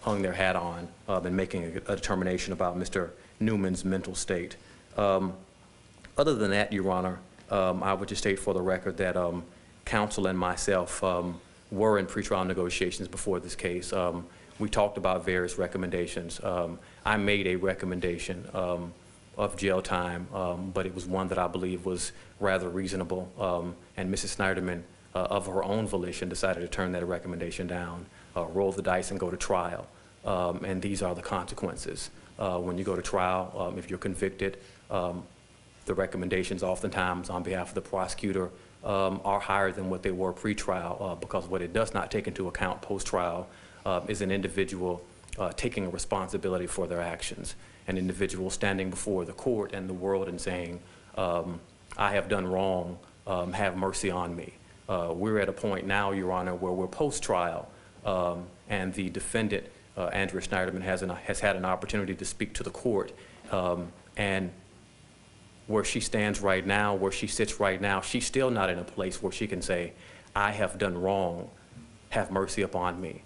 hung their hat on in making a determination about Mr. Newman's mental state. Other than that, Your Honor, I would just state for the record that counsel and myself were in pretrial negotiations before this case. We talked about various recommendations. I made a recommendation of jail time, but it was one that I believe was rather reasonable, and Mrs. Sneiderman, of her own volition, decided to turn that recommendation down, roll the dice and go to trial. And these are the consequences. When you go to trial, if you're convicted, the recommendations oftentimes on behalf of the prosecutor are higher than what they were pre-trial, because what it does not take into account post-trial is an individual taking a responsibility for their actions, an individual standing before the court and the world and saying, I have done wrong, have mercy on me. We're at a point now, Your Honor, where we're post-trial, and the defendant, Andrea Sneiderman, has had an opportunity to speak to the court, and where she stands right now, where she sits right now, she's still not in a place where she can say, I have done wrong, have mercy upon me.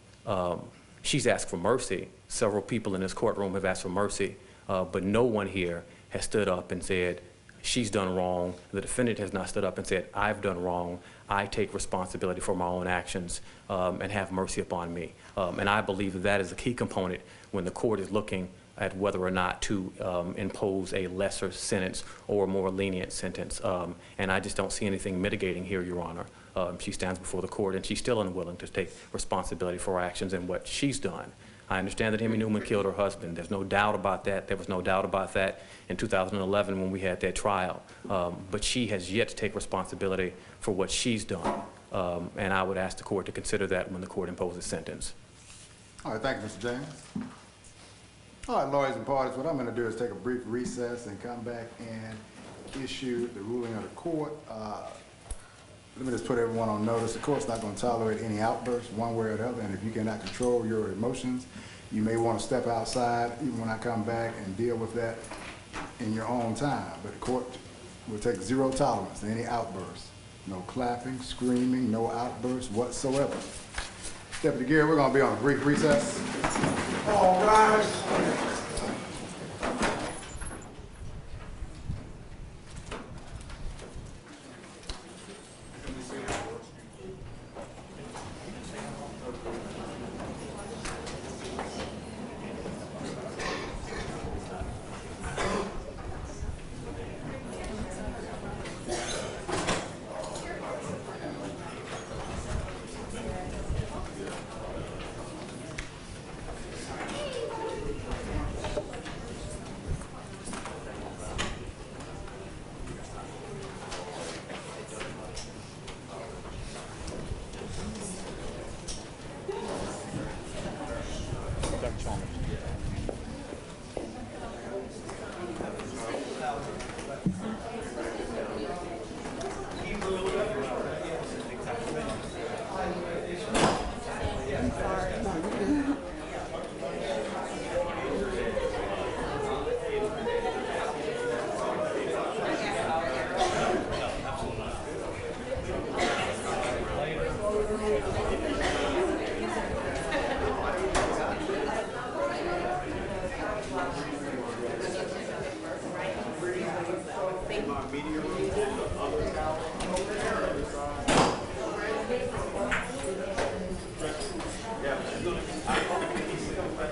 She's asked for mercy. Several people in this courtroom have asked for mercy, but no one here has stood up and said, she's done wrong. The defendant has not stood up and said, I've done wrong. I take responsibility for my own actions, and have mercy upon me. And I believe that that is a key component when the court is looking at whether or not to impose a lesser sentence or a more lenient sentence. And I just don't see anything mitigating here, Your Honor. She stands before the court and she's still unwilling to take responsibility for her actions and what she's done. I understand that Henry Newman killed her husband. There's no doubt about that. There was no doubt about that in 2011 when we had that trial. But she has yet to take responsibility for what she's done. And I would ask the court to consider that when the court imposes sentence. All right, thank you, Mr. James. All right, lawyers and parties, what I'm going to do is take a brief recess and come back and issue the ruling of the court. Let me just put everyone on notice. The court's not going to tolerate any outbursts one way or the other, and if you cannot control your emotions, you may want to step outside even when I come back and deal with that in your own time. But the court will take zero tolerance to any outbursts. No clapping, screaming, no outbursts whatsoever. Deputy Gear, we're going to be on a brief recess. All rise.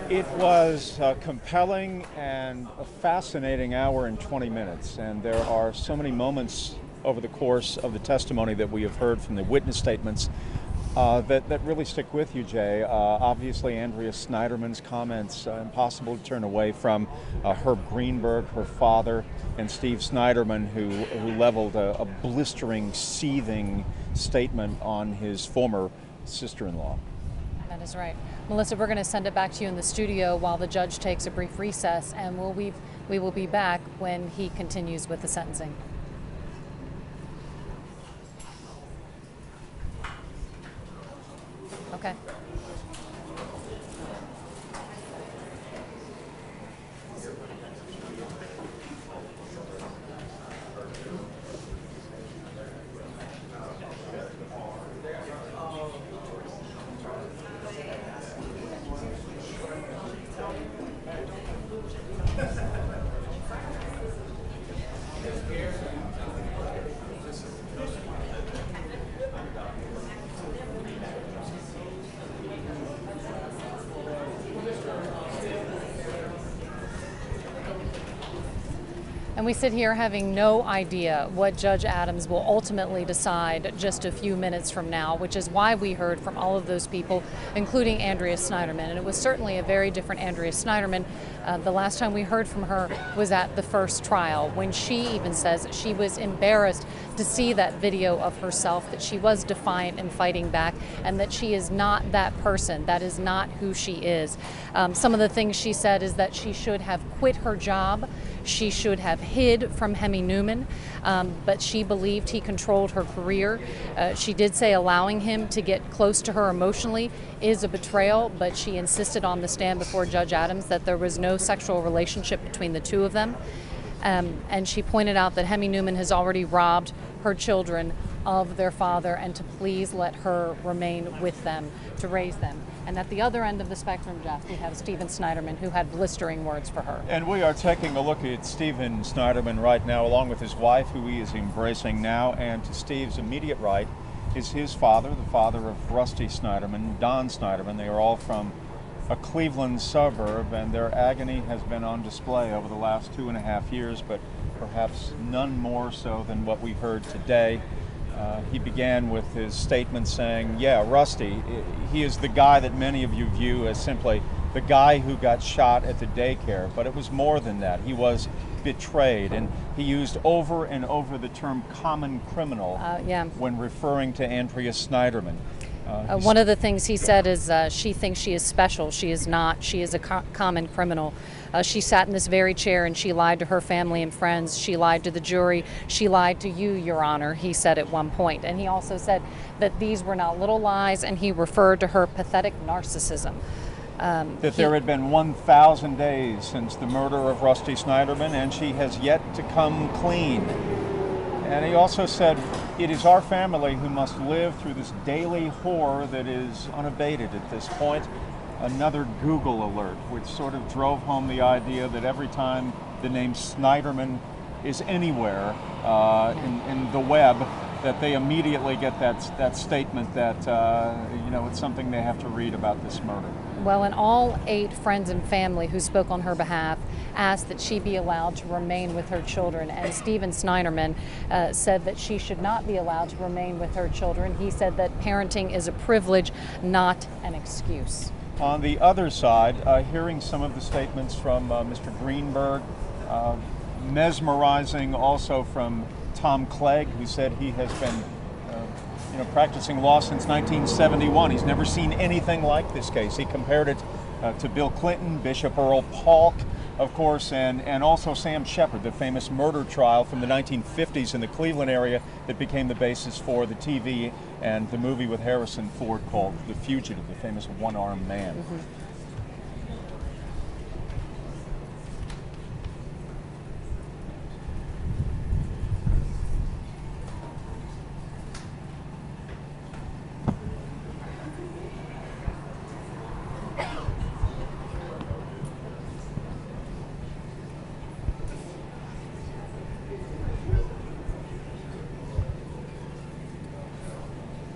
It was a compelling and a fascinating hour and 20 minutes, and there are so many moments over the course of the testimony that we have heard from the witness statements that really stick with you, Jay. Obviously, Andrea Sneiderman's comments, impossible to turn away from. Herb Greenberg, her father, and Steve Sneiderman, who leveled a blistering, seething statement on his former sister-in-law. That is right. Melissa, we're going to send it back to you in the studio while the judge takes a brief recess, and we will be back when he continues with the sentencing. Okay. And we sit here having no idea what Judge Adams will ultimately decide just a few minutes from now, which is why we heard from all of those people, including Andrea Sneiderman. And it was certainly a very different Andrea Sneiderman. The last time we heard from her was at the first trial, when she even says that she was embarrassed to see that video of herself, that she was defiant and fighting back, and that she is not that person. That is not who she is. Some of the things she said is that she should have quit her job. She should have hid from Hemi Newman, but she believed he controlled her career. She did say allowing him to get close to her emotionally is a betrayal, but she insisted on the stand before Judge Adams that there was no sexual relationship between the two of them. And she pointed out that Hemi Newman has already robbed her children of their father, and to please let her remain with them to raise them. And at the other end of the spectrum, Jeff, we have Stephen Sneiderman, who had blistering words for her. And we are taking a look at Stephen Sneiderman right now, along with his wife, who he is embracing now. And to Steve's immediate right is his father, the father of Rusty Sneiderman, Don Sneiderman. They are all from a Cleveland suburb, and their agony has been on display over the last 2.5 years, but perhaps none more so than what we heard today. He began with his statement saying, yeah, Rusty, he is the guy that many of you view as simply the guy who got shot at the daycare, but it was more than that. He was betrayed, and he used over and over the term common criminal when referring to Andrea Sneiderman. One of the things he said is she thinks she is special. She is not. She is a common criminal. She sat in this very chair and she lied to her family and friends. She lied to the jury. She lied to you, Your Honor, he said at one point. And he also said that these were not little lies, and he referred to her pathetic narcissism. That there had been 1,000 days since the murder of Rusty Sneiderman, and she has yet to come clean. And he also said, it is our family who must live through this daily horror that is unabated at this point. Another Google alert, which sort of drove home the idea that every time the name Sneiderman is anywhere in the web, that they immediately get that statement that, it's something they have to read about this murder. Well, and all 8 friends and family who spoke on her behalf asked that she be allowed to remain with her children. And Stephen Sneiderman said that she should not be allowed to remain with her children. He said that parenting is a privilege, not an excuse. On the other side, hearing some of the statements from Mr. Greenberg, mesmerizing also from Tom Clegg, who said he has been practicing law since 1971. He's never seen anything like this case. He compared it to Bill Clinton, Bishop Earl Polk, of course, and also Sam Shepard, the famous murder trial from the 1950s in the Cleveland area that became the basis for the TV and the movie with Harrison Ford called The Fugitive, the famous one-armed man. Mm-hmm.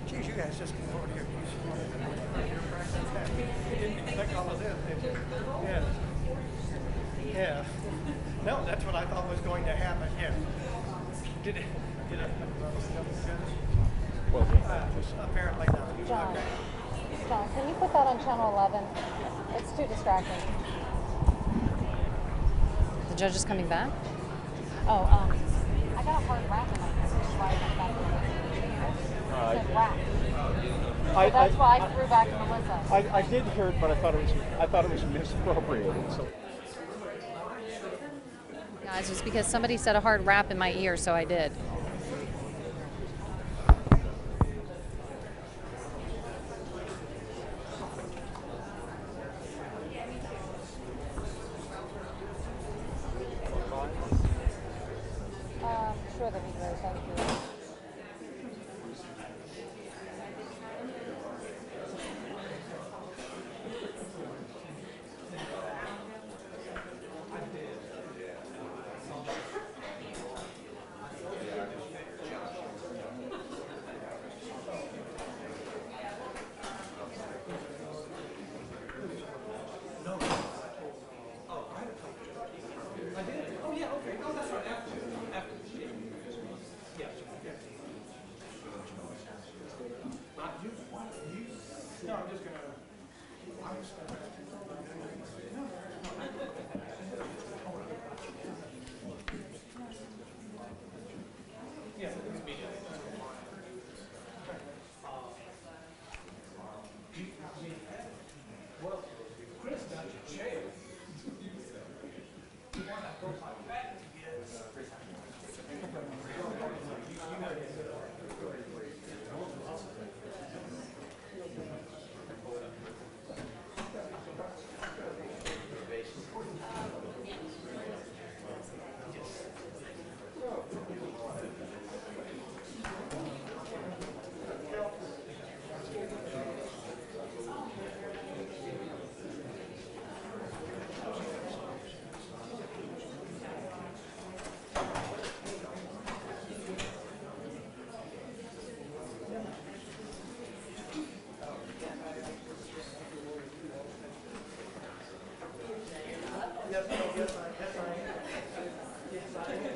Geez, you guys just came over here. You didn't expect all of this, did you? Yeah. Yeah. No, that's what I thought was going to happen, yeah. Did it? Well, apparently not. John, Okay. John, can you put that on channel 11? It's too distracting. The judge is coming back? Oh, I got a hard wrap in my hand. That's why I threw back to Melissa. I did hear it, but I thought it was misappropriated. So. Guys, it was because somebody said a hard rap in my ear, so I did. Sure, that'd be great. Thank you. Yes, no, yes, I am. Yes, I am.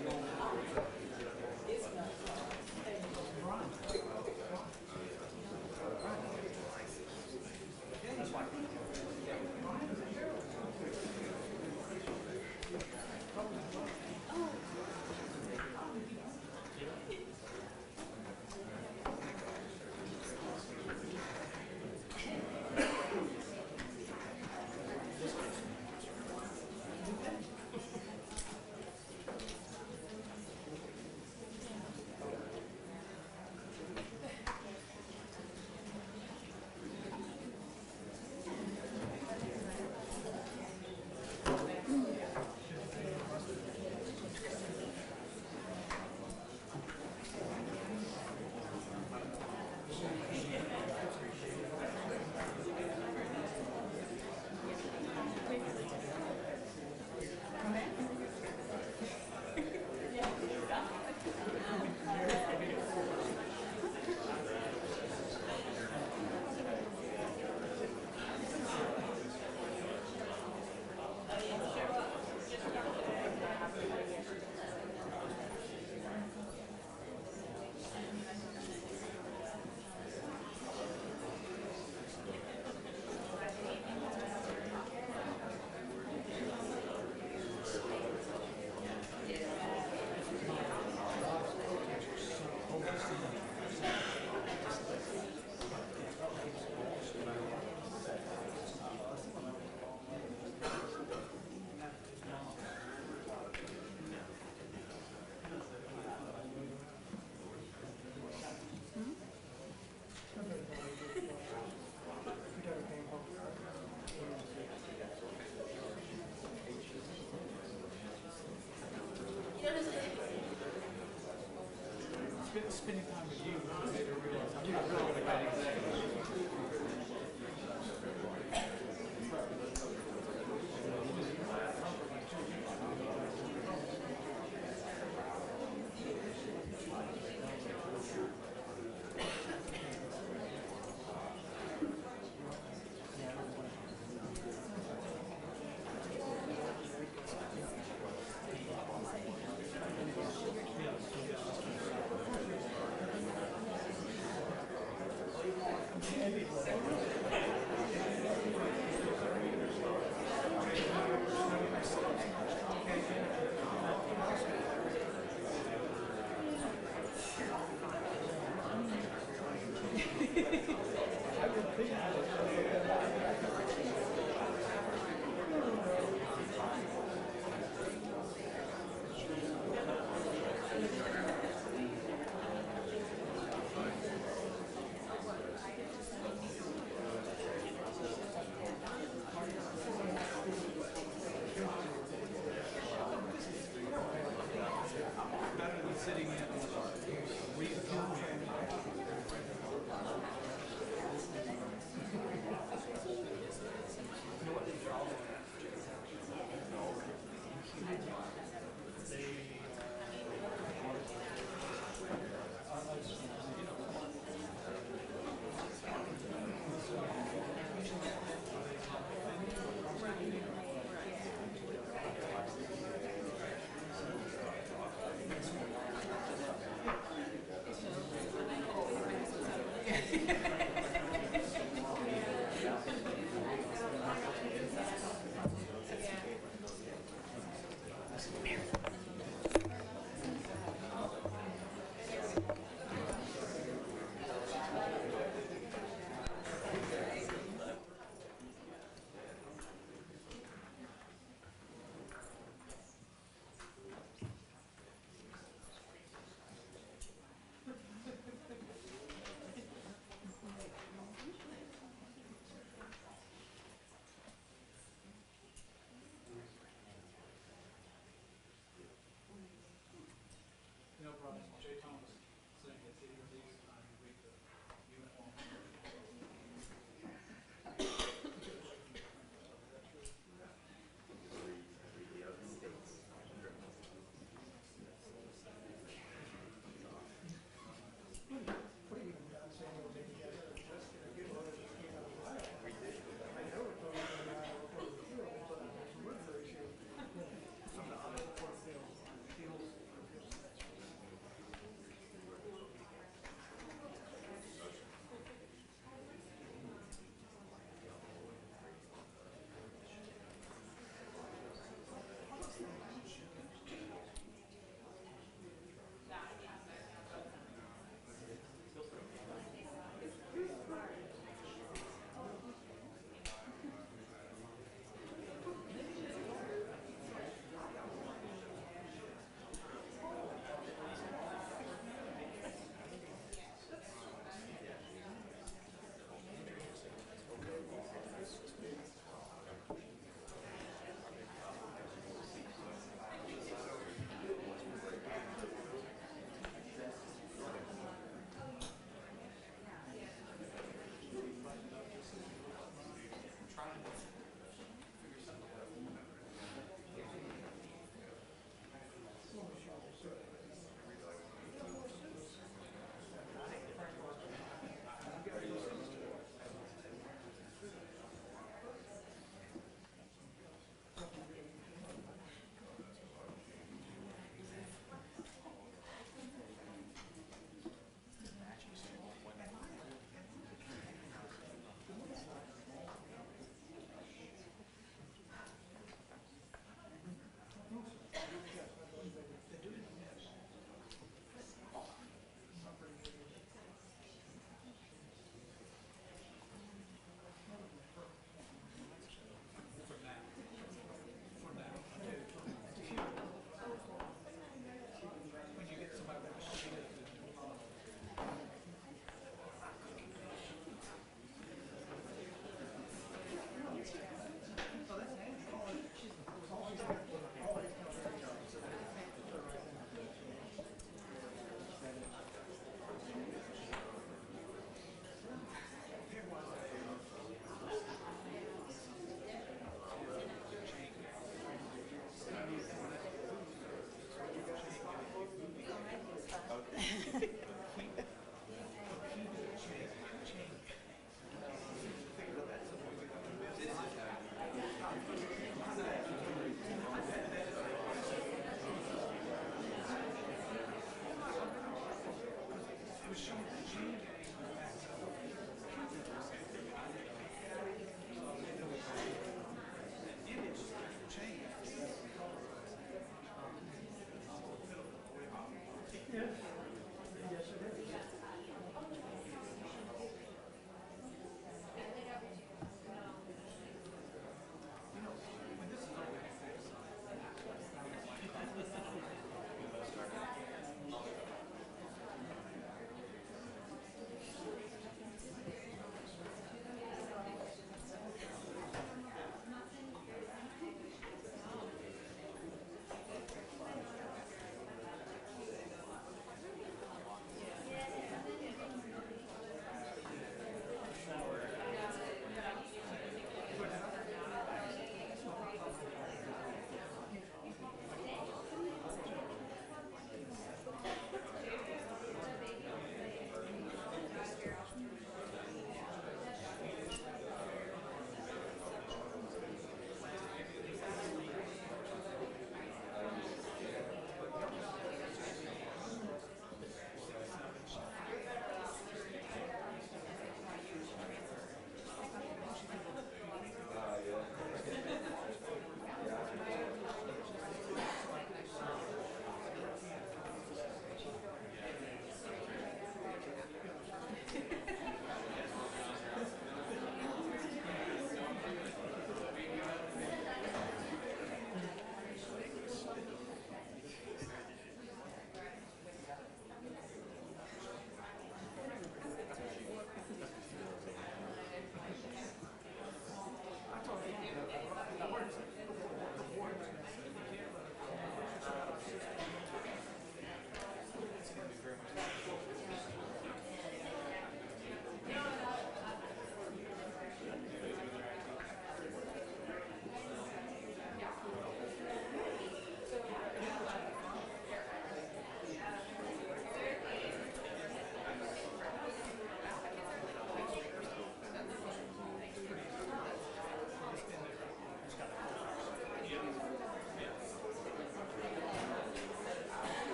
Spending time with you made her realize how you Yes.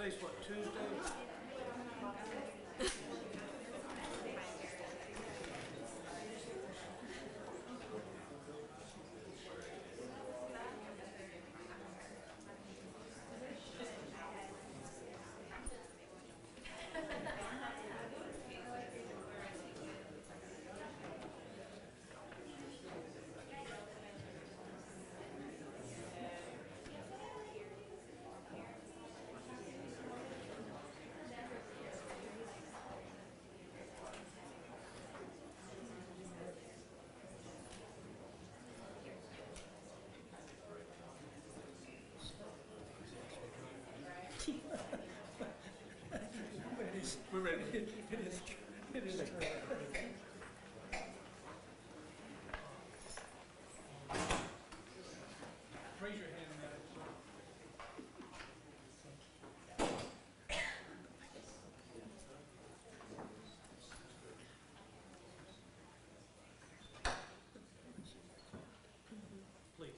Today's what, Tuesday? We're ready. It is true. It is true. Raise your hand, Madam Clerk. Please.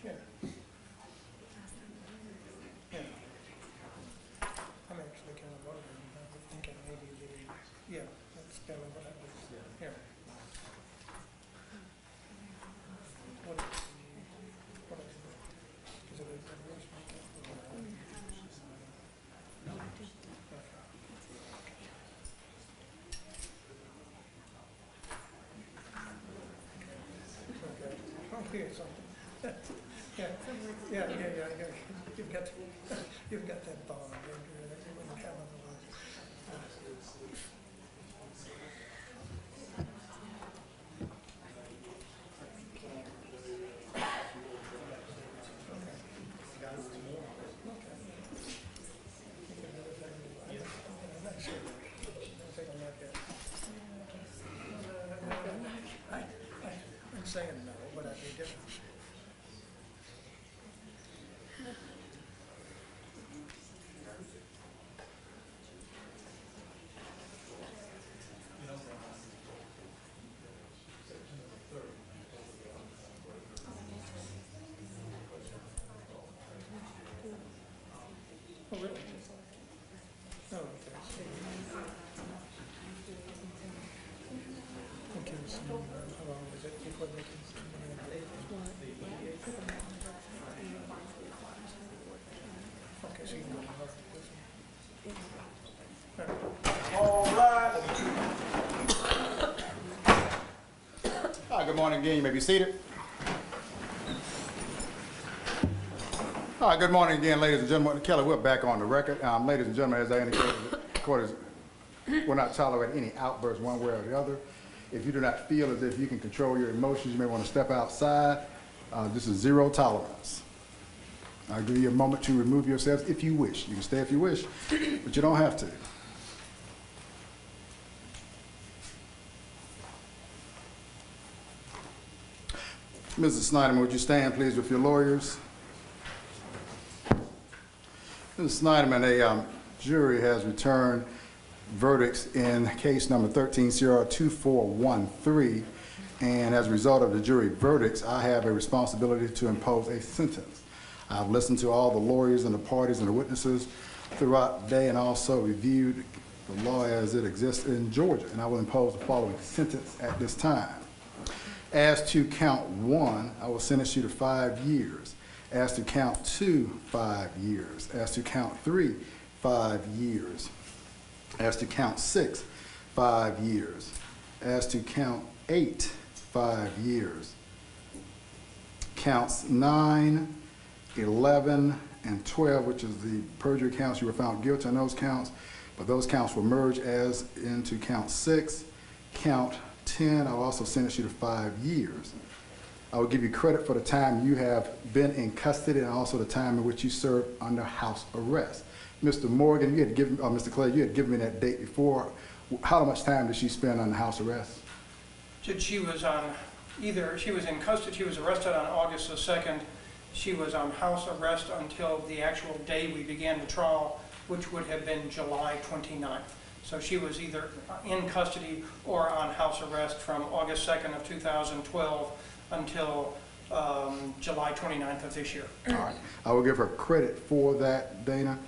Yeah. I'm actually kind of wondering, I was thinking maybe yeah, that's kind of what I was, yeah. What is it? Oh, here's something. Yeah. You've got that bond. You wouldn't have otherwise. I'm saying no, but I'd be different. Oh, really? Oh, okay. Okay, so how long is it before they can come in? Okay, so you can go to another. All right. Hi, good morning again. You may be seated. All right, good morning again, ladies and gentlemen. Kelly, we're back on the record. Ladies and gentlemen, as I indicated, the court will not tolerate any outbursts one way or the other. If you do not feel as if you can control your emotions, you may want to step outside. This is zero tolerance. I'll give you a moment to remove yourselves if you wish. You can stay if you wish, but you don't have to. Mrs. Sneiderman, would you stand, please, with your lawyers? Mrs. Sneiderman, a jury has returned verdicts in case number 13-02413, and as a result of the jury verdicts, I have a responsibility to impose a sentence. I've listened to all the lawyers and the parties and the witnesses throughout the day and also reviewed the law as it exists in Georgia, and I will impose the following sentence at this time. As to count 1, I will sentence you to 5 years. As to count 2, 5 years. As to count 3, 5 years. As to count 6, 5 years. As to count 8, 5 years. Counts 9, 11, and 12, which is the perjury counts, you were found guilty on those counts, but those counts were merged as into count 6. Count 10, I'll also sentence you to 5 years. I will give you credit for the time you have been in custody and also the time in which you served under house arrest. Mr. Morgan, you had given, Mr. Clay, you had given me that date before. How much time did she spend under house arrest? She was on she was in custody, she was arrested on August the 2nd. She was on house arrest until the actual day we began the trial, which would have been July 29th. So she was either in custody or on house arrest from August 2nd of 2012 until July 29th of this year. All right. I will give her credit for that, Dana,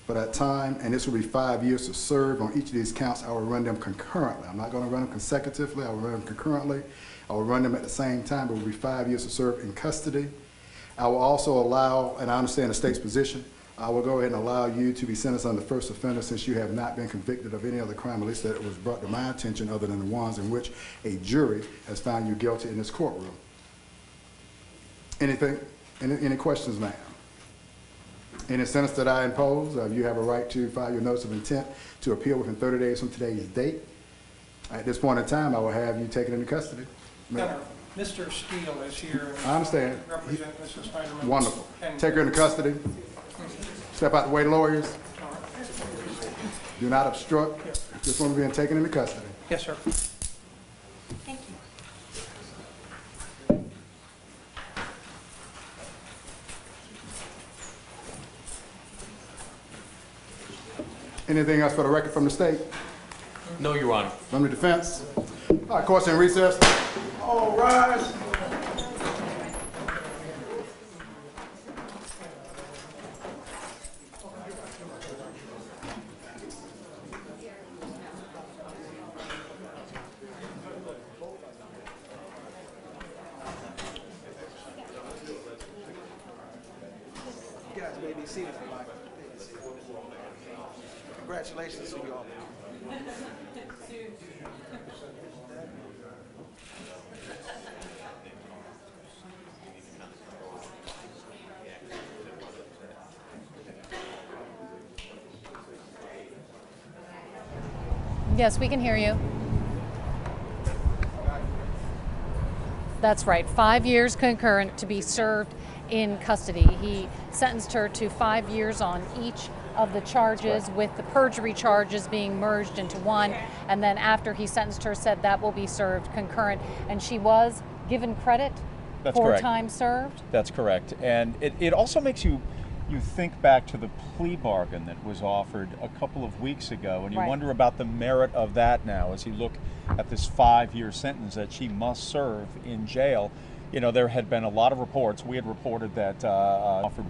for that time, and this will be 5 years to serve on each of these counts. I will run them concurrently. I'm not going to run them consecutively. I will run them concurrently. I will run them at the same time, but it will be 5 years to serve in custody. I will also allow, and I understand the state's position, I will go ahead and allow you to be sentenced on the first offender since you have not been convicted of any other crime, at least that was brought to my attention, other than the ones in which a jury has found you guilty in this courtroom. Anything? Any questions, ma'am? Any sentence that I impose, you have a right to file your notice of intent to appeal within 30 days from today's date. At this point in time, I will have you taken into custody. Mr. Steele is here. I understand. Represent Mrs. Sneiderman. Wonderful. And Take her into custody. Step out the way, lawyers. Do not obstruct. This one being taken into custody. Yes, sir. Thank you. Anything else for the record from the state? No, Your Honor. From the defense? All right, court's in recess. All rise. You guys may be seated for my congratulations to you all. Yes, we can hear you. That's right, 5 years concurrent to be served in custody. He sentenced her to 5 years on each of the charges, with the perjury charges being merged into one. And then after he sentenced her, said that will be served concurrent. And she was given credit for time served? That's correct. And it also makes you think back to the plea bargain that was offered a couple of weeks ago, and you wonder about the merit of that now as you look at this 5-year sentence that she must serve in jail. You know, there had been a lot of reports. We had reported that offered